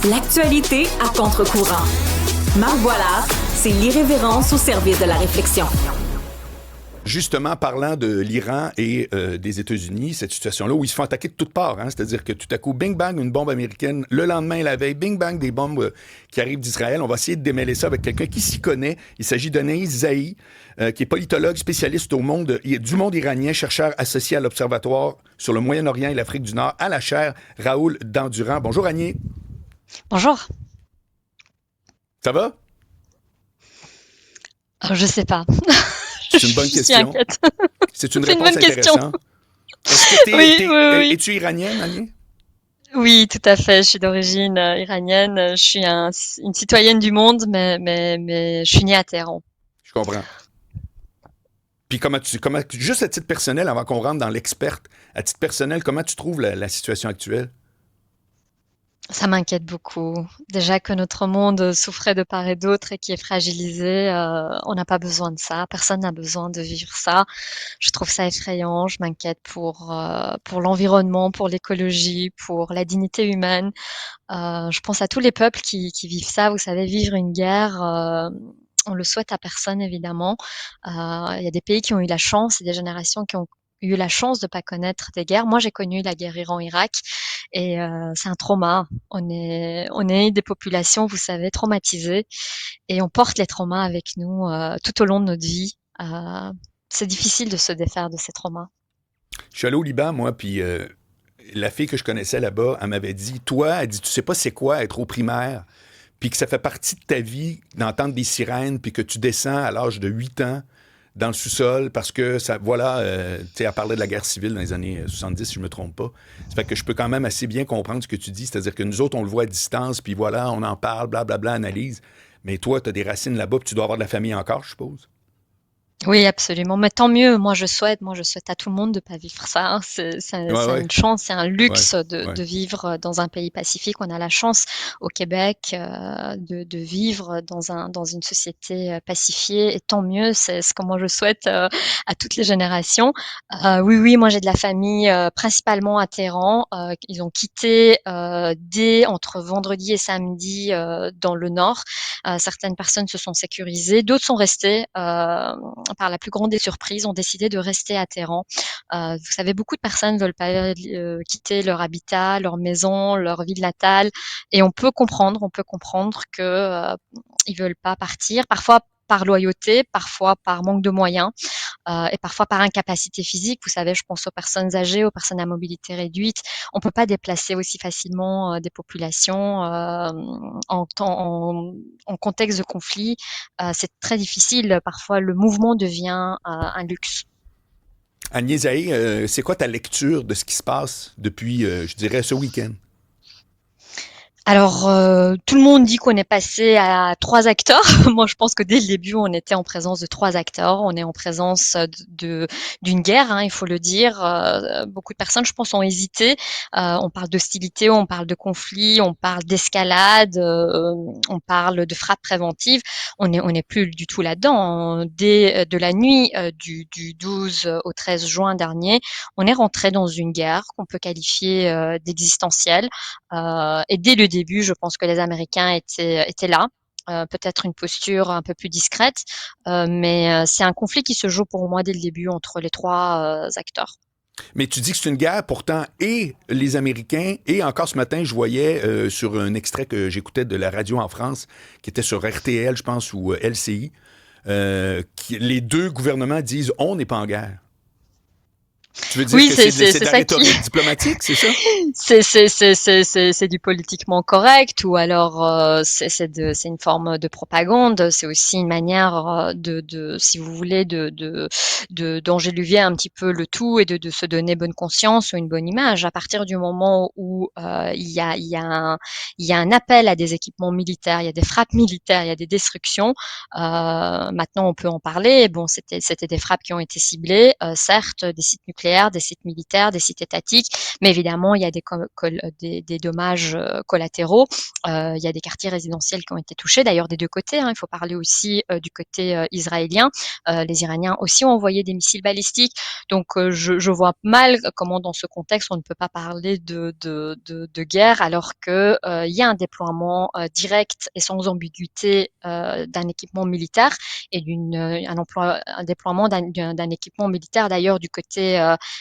L'actualité à contre-courant. Marc Boilard, c'est l'irrévérence au service de la réflexion. Justement, parlant de l'Iran et des États-Unis, cette situation-là où ils se font attaquer de toutes parts, hein, c'est-à-dire que tout à coup, bing bang, une bombe américaine, le lendemain, la veille, bing bang, des bombes qui arrivent d'Israël. On va essayer de démêler ça avec quelqu'un qui s'y connaît. Il s'agit d'Anaïs Zahi, qui est politologue, spécialiste du monde iranien, chercheur associé à l'Observatoire sur le Moyen-Orient et l'Afrique du Nord à la chaire Raoul Dandurand. Bonjour, Agnès. Bonjour. Ça va? Je sais pas. C'est une bonne Je suis question. inquiète. C'est une C'est une réponse bonne question. intéressante. Est-ce que Oui. es-tu iranienne, Agnès? Oui, tout à fait. Je suis d'origine iranienne. Je suis une citoyenne du monde, mais je suis née à Téhéran. Je comprends. Puis juste à titre personnel, avant qu'on rentre dans l'experte, à titre personnel, comment tu trouves la situation actuelle? Ça m'inquiète beaucoup. Déjà que notre monde souffrait de part et d'autre et qui est fragilisé, on n'a pas besoin de ça. Personne n'a besoin de vivre ça. Je trouve ça effrayant. Je m'inquiète pour l'environnement, pour l'écologie, pour la dignité humaine. Je pense à tous les peuples qui vivent ça. Vous savez, vivre une guerre, on le souhaite à personne évidemment. Il y a des pays qui ont eu la chance et des générations qui ont eu la chance de pas connaître des guerres. Moi, j'ai connu la guerre Iran-Irak et c'est un trauma. On est des populations, vous savez, traumatisées et on porte les traumas avec nous tout au long de notre vie. C'est difficile de se défaire de ces traumas. Je suis allé au Liban, moi, puis la fille que je connaissais là-bas, elle m'avait dit, toi, elle dit, tu sais pas c'est quoi être au primaire, puis que ça fait partie de ta vie d'entendre des sirènes, puis que tu descends à l'âge de 8 ans dans le sous-sol, parce que ça, voilà, tu sais, elle parlait de la guerre civile dans les années 70, si je me trompe pas. Ça fait que je peux quand même assez bien comprendre ce que tu dis, c'est-à-dire que nous autres, on le voit à distance, puis voilà, on en parle, blablabla, analyse, mais toi, tu as des racines là-bas, puis tu dois avoir de la famille encore, je suppose. Oui, absolument. Mais tant mieux. Moi, je souhaite à tout le monde de pas vivre ça, hein. Ouais, C'est ouais, une chance, c'est un ouais, luxe de, ouais. de vivre dans un pays pacifique. On a la chance au Québec de vivre dans une société pacifiée. Et tant mieux. C'est ce que moi je souhaite à toutes les générations. Oui, moi j'ai de la famille principalement à Téhéran. Ils ont quitté dès entre vendredi et samedi dans le nord. Certaines personnes se sont sécurisées, d'autres sont restées. Par la plus grande des surprises, ont décidé de rester à Téhéran. Vous savez, beaucoup de personnes veulent pas quitter leur habitat, leur maison, leur ville natale, et on peut comprendre que ils veulent pas partir. Parfois par loyauté, parfois par manque de moyens, et parfois par incapacité physique. Vous savez, je pense aux personnes âgées, aux personnes à mobilité réduite. On peut pas déplacer aussi facilement des populations en contexte de conflit. C'est très difficile. Parfois, le mouvement devient un luxe. Agnès Zahi, c'est quoi ta lecture de ce qui se passe depuis, je dirais, ce week-end? Alors, tout le monde dit qu'on est passé à 3 acteurs. Moi, je pense que dès le début, on était en présence de 3 acteurs. On est en présence d'une guerre, hein, il faut le dire. Beaucoup de personnes, je pense, ont hésité. On parle d'hostilité, on parle de conflit, on parle d'escalade, on parle de frappe préventive. On est plus du tout là-dedans. Dès de la nuit du 12 au 13 juin dernier, on est rentré dans une guerre qu'on peut qualifier d'existentielle. Et dès le début, je pense que les Américains étaient là. Peut-être une posture un peu plus discrète, mais c'est un conflit qui se joue pour moi dès le début entre les 3 acteurs. Mais tu dis que c'est une guerre, pourtant, et les Américains, et encore ce matin, je voyais sur un extrait que j'écoutais de la radio en France, qui était sur RTL, je pense, ou LCI, les deux gouvernements disent « on n'est pas en guerre ». Tu veux dire Oui, que c'est c'est de la ça qui rhétorique diplomatique, c'est ça? c'est du politiquement correct, ou alors c'est une forme de propagande. C'est aussi une manière si vous voulez d'enjoliver un petit peu le tout et de se donner bonne conscience ou une bonne image. À partir du moment où il y a un appel à des équipements militaires, il y a des frappes militaires, il y a des destructions. Maintenant, on peut en parler. Bon, c'était des frappes qui ont été ciblées, certes, des sites nucléaires nucléaires, des sites militaires, des sites étatiques, mais évidemment, il y a des dommages collatéraux. Il y a des quartiers résidentiels qui ont été touchés, d'ailleurs des deux côtés. Il faut parler aussi du côté israélien. Les Iraniens aussi ont envoyé des missiles balistiques. Donc, je vois mal comment, dans ce contexte, on ne peut pas parler de guerre, alors que il y a un déploiement direct et sans ambiguïté d'un équipement militaire et un déploiement d'un équipement militaire, d'ailleurs, du côté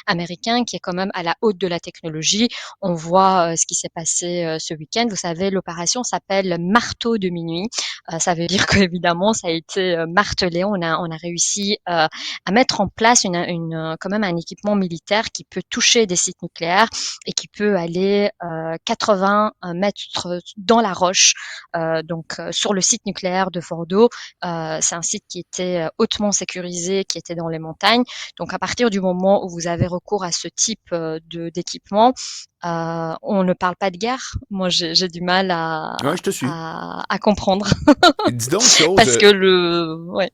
américain, qui est quand même à la haute de la technologie. On voit ce qui s'est passé ce week-end. Vous savez, l'opération s'appelle Marteau de minuit. Ça veut dire qu'évidemment, ça a été martelé. On a réussi à mettre en place quand même un équipement militaire qui peut toucher des sites nucléaires et qui peut aller 80 mètres dans la roche, donc sur le site nucléaire de Fordo. C'est un site qui était hautement sécurisé, qui était dans les montagnes. Donc à partir du moment où vous avez recours à ce type d'équipement, on ne parle pas de guerre. Moi, j'ai du mal Ouais, je te suis. à comprendre. Dis donc une chose, Parce que ouais.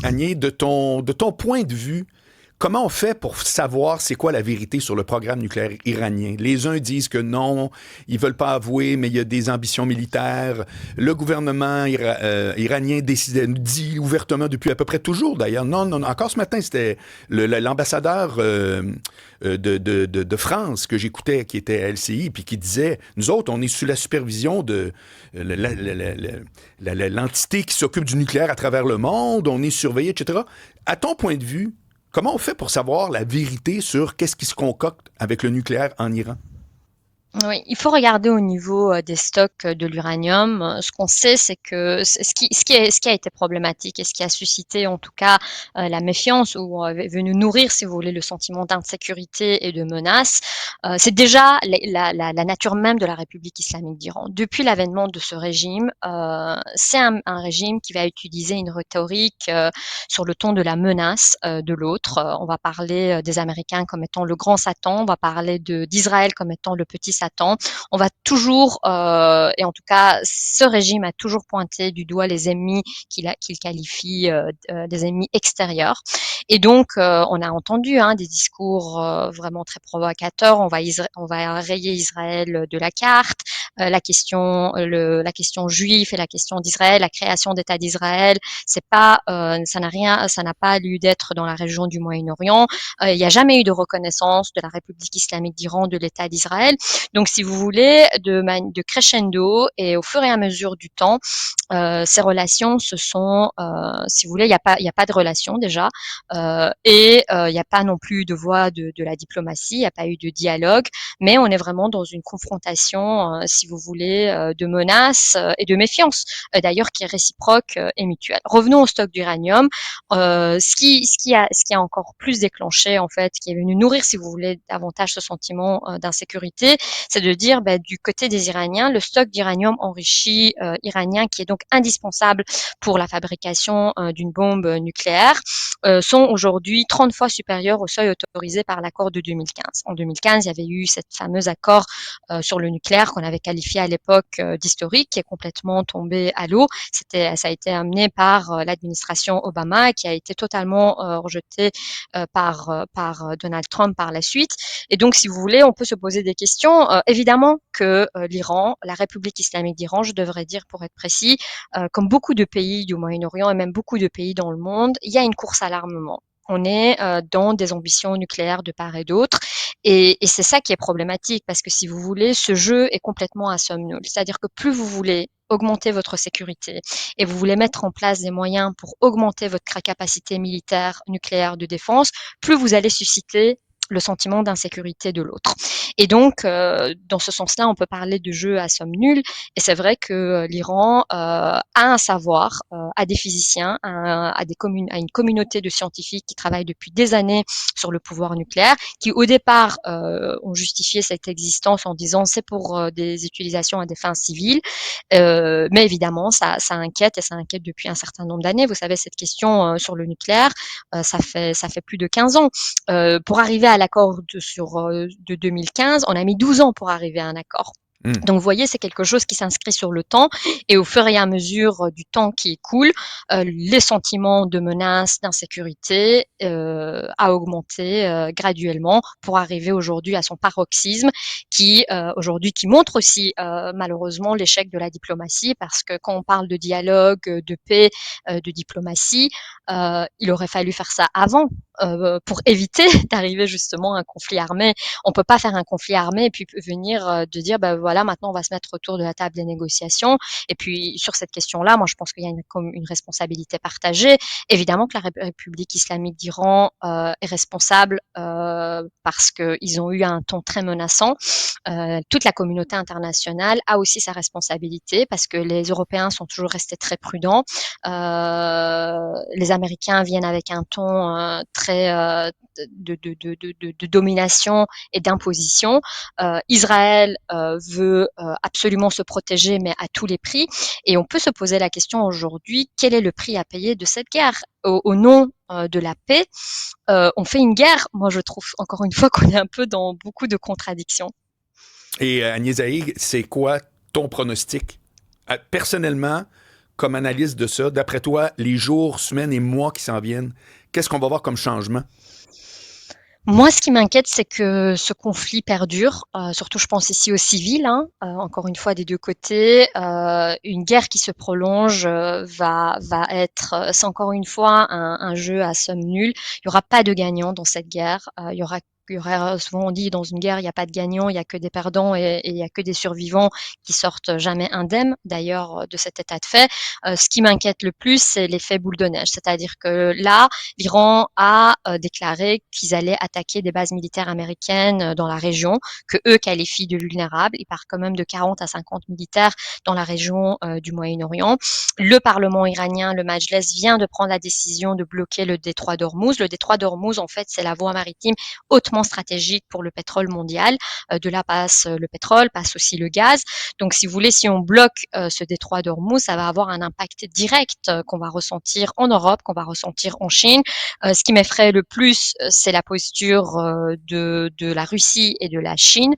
Agnès, de ton point de vue, comment on fait pour savoir c'est quoi la vérité sur le programme nucléaire iranien? Les uns disent que non, ils veulent pas avouer, mais il y a des ambitions militaires. Le gouvernement iranien dit ouvertement depuis à peu près toujours, d'ailleurs. Non, non, encore ce matin, c'était l'ambassadeur de France que j'écoutais, qui était à LCI, puis qui disait, nous autres, on est sous la supervision de l'entité qui s'occupe du nucléaire à travers le monde, on est surveillé, etc. À ton point de vue, comment on fait pour savoir la vérité sur qu'est-ce qui se concocte avec le nucléaire en Iran? Oui, il faut regarder au niveau des stocks de l'uranium. Ce qu'on sait, c'est que ce qui a été problématique et ce qui a suscité en tout cas la méfiance ou est venu nourrir, si vous voulez, le sentiment d'insécurité et de menace, c'est déjà la nature même de la République islamique d'Iran. Depuis l'avènement de ce régime, c'est un régime qui va utiliser une rhétorique sur le ton de la menace de l'autre. On va parler des Américains comme étant le grand Satan, on va parler d'Israël comme étant le petit Satan. On va toujours, et en tout cas, ce régime a toujours pointé du doigt les ennemis qu'il qualifie des ennemis extérieurs. Et donc, on a entendu des discours vraiment très provocateurs. On va rayer Israël de la carte. La question juive et la question d'Israël, la création d'État d'Israël, ça n'a pas lieu d'être dans la région du Moyen-Orient. Il n'y a jamais eu de reconnaissance de la République islamique d'Iran, de l'État d'Israël. Donc, si vous voulez, de crescendo et au fur et à mesure du temps, ces relations si vous voulez, il y a pas de relation déjà, et il n'y a pas non plus de voie de la diplomatie, il n'y a pas eu de dialogue, mais on est vraiment dans une confrontation, si vous voulez, de menaces et de méfiance, d'ailleurs qui est réciproque et mutuelle. Revenons au stock d'uranium. Ce qui a encore plus déclenché, en fait, qui est venu nourrir, si vous voulez, davantage ce sentiment d'insécurité, c'est de dire, du côté des Iraniens, le stock d'uranium enrichi iranien, qui est donc indispensable pour la fabrication d'une bombe nucléaire, sont aujourd'hui 30 fois supérieurs au seuil autorisé par l'accord de 2015. En 2015, il y avait eu cet fameux accord sur le nucléaire qu'on avait qualifié à l'époque d'historique, qui est complètement tombé à l'eau. Ça a été amené par l'administration Obama, qui a été totalement rejeté par Donald Trump par la suite. Et donc, si vous voulez, on peut se poser des questions. Évidemment que l'Iran, la République islamique d'Iran, je devrais dire pour être précis, comme beaucoup de pays du Moyen-Orient et même beaucoup de pays dans le monde, il y a une course à l'armement. On est dans des ambitions nucléaires de part et d'autre. Et c'est ça qui est problématique, parce que si vous voulez, ce jeu est complètement à somme nulle. C'est-à-dire que plus vous voulez augmenter votre sécurité et vous voulez mettre en place des moyens pour augmenter votre capacité militaire nucléaire de défense, plus vous allez susciter le sentiment d'insécurité de l'autre. Et donc, dans ce sens-là, on peut parler de jeu à somme nulle. Et c'est vrai que l'Iran a un savoir, a des physiciens, a une communauté de scientifiques qui travaillent depuis des années sur le pouvoir nucléaire, qui au départ ont justifié cette existence en disant c'est pour des utilisations à des fins civiles. Mais évidemment, ça inquiète, et ça inquiète depuis un certain nombre d'années. Vous savez, cette question sur le nucléaire, ça fait plus de 15 ans. Pour arriver à l'accord de 2015, on a mis 12 ans pour arriver à un accord. Donc, vous voyez, c'est quelque chose qui s'inscrit sur le temps et au fur et à mesure du temps qui écoule, les sentiments de menace, d'insécurité a augmenté graduellement pour arriver aujourd'hui à son paroxysme qui aujourd'hui qui montre aussi malheureusement l'échec de la diplomatie parce que quand on parle de dialogue, de paix, de diplomatie, il aurait fallu faire ça avant pour éviter d'arriver justement à un conflit armé. On peut pas faire un conflit armé et puis venir de dire voilà, maintenant on va se mettre autour de la table des négociations. Et puis sur cette question-là, moi je pense qu'il y a une responsabilité partagée. Évidemment que la République islamique d'Iran est responsable parce qu'ils ont eu un ton très menaçant. Toute la communauté internationale a aussi sa responsabilité parce que les Européens sont toujours restés très prudents. Les Américains viennent avec un ton très de domination et d'imposition. Israël veut absolument se protéger, mais à tous les prix. Et on peut se poser la question aujourd'hui, quel est le prix à payer de cette guerre au nom de la paix? On fait une guerre. Moi, je trouve encore une fois qu'on est un peu dans beaucoup de contradictions. Et Agnès Haïg, c'est quoi ton pronostic? Personnellement, comme analyste de ça, d'après toi, les jours, semaines et mois qui s'en viennent, qu'est-ce qu'on va voir comme changement? Moi, ce qui m'inquiète, c'est que ce conflit perdure, surtout je pense ici aux civils, hein, encore une fois des deux côtés. Une guerre qui se prolonge va être, c'est encore une fois un jeu à somme nulle. Il n'y aura pas de gagnant dans cette guerre. Il y aura, souvent on dit dans une guerre, il n'y a pas de gagnant, il n'y a que des perdants et il n'y a que des survivants qui sortent jamais indemnes, d'ailleurs, de cet état de fait. Ce qui m'inquiète le plus, c'est l'effet boule de neige. C'est-à-dire que là, l'Iran a déclaré qu'ils allaient attaquer des bases militaires américaines dans la région, que eux qualifient de vulnérables. Ils parlent quand même de 40 à 50 militaires dans la région du Moyen-Orient. Le Parlement iranien, le Majlis, vient de prendre la décision de bloquer le détroit d'Ormuz. Le détroit d'Ormuz, en fait, c'est la voie maritime hautement stratégique pour le pétrole mondial. De là passe le pétrole, passe aussi le gaz. Donc, si vous voulez, si on bloque ce détroit d'Ormuz, ça va avoir un impact direct qu'on va ressentir en Europe, qu'on va ressentir en Chine. Ce qui m'effraie le plus, c'est la posture de la Russie et de la Chine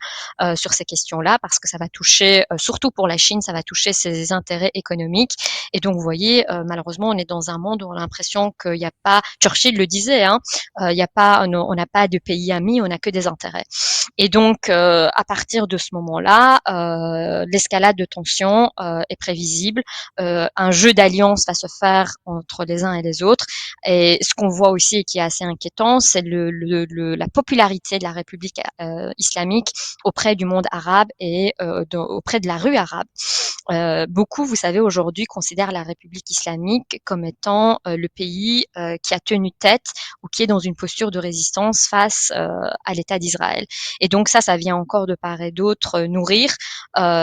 sur ces questions-là, parce que ça va toucher, surtout pour la Chine, ça va toucher ses intérêts économiques. Et donc, vous voyez, malheureusement, on est dans un monde où on a l'impression qu'il n'y a pas, Churchill le disait, hein, il y a pas, on n'a pas de pays amis, on n'a que des intérêts. Et donc, à partir de ce moment-là, l'escalade de tension est prévisible. Un jeu d'alliance va se faire entre les uns et les autres. Et ce qu'on voit aussi et qui est assez inquiétant, c'est la popularité de la République islamique auprès du monde arabe et auprès de la rue arabe. Beaucoup, vous savez, aujourd'hui considèrent la République islamique comme étant le pays qui a tenu tête ou qui est dans une posture de résistance face à l'État d'Israël. Et donc ça vient encore de part et d'autre nourrir,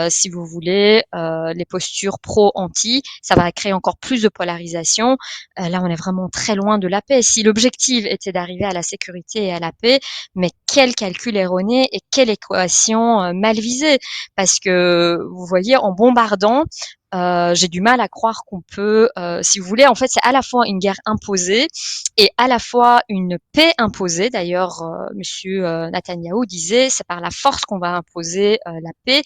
si vous voulez, les postures pro-anti. Ça va créer encore plus de polarisation. Là, on est vraiment très loin de la paix. Si l'objectif était d'arriver à la sécurité et à la paix, mais quel calcul erroné et quelle équation mal visée. Parce que, vous voyez, en bombardant, j'ai du mal à croire qu'on peut, si vous voulez, en fait, c'est à la fois une guerre imposée et à la fois une paix imposée. D'ailleurs, Monsieur Netanyahou disait, c'est par la force qu'on va imposer la paix,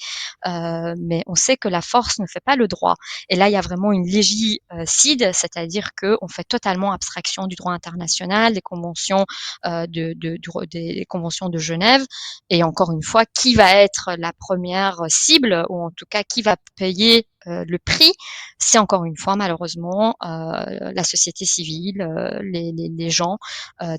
mais on sait que la force ne fait pas le droit. Et là, il y a vraiment une légicide, c'est-à-dire qu'on fait totalement abstraction du droit international, des conventions, des conventions de Genève. Et encore une fois, qui va être la première cible, ou en tout cas, qui va payer le prix, c'est encore une fois malheureusement la société civile, les gens,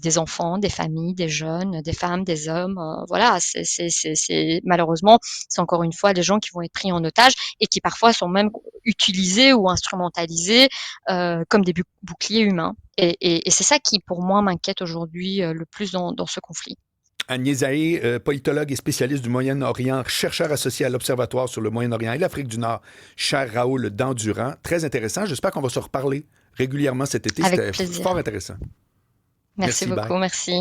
des enfants, des familles, des jeunes, des femmes, des hommes. Voilà, c'est malheureusement c'est encore une fois les gens qui vont être pris en otage et qui parfois sont même utilisés ou instrumentalisés comme des boucliers humains. Et c'est ça qui pour moi m'inquiète aujourd'hui le plus dans ce conflit. Agnès Zahé, politologue et spécialiste du Moyen-Orient, chercheur associé à l'Observatoire sur le Moyen-Orient et l'Afrique du Nord, cher Raoul Dandurand. Très intéressant. J'espère qu'on va se reparler régulièrement cet été. Avec C'était plaisir. fort intéressant. Merci beaucoup, bye. merci.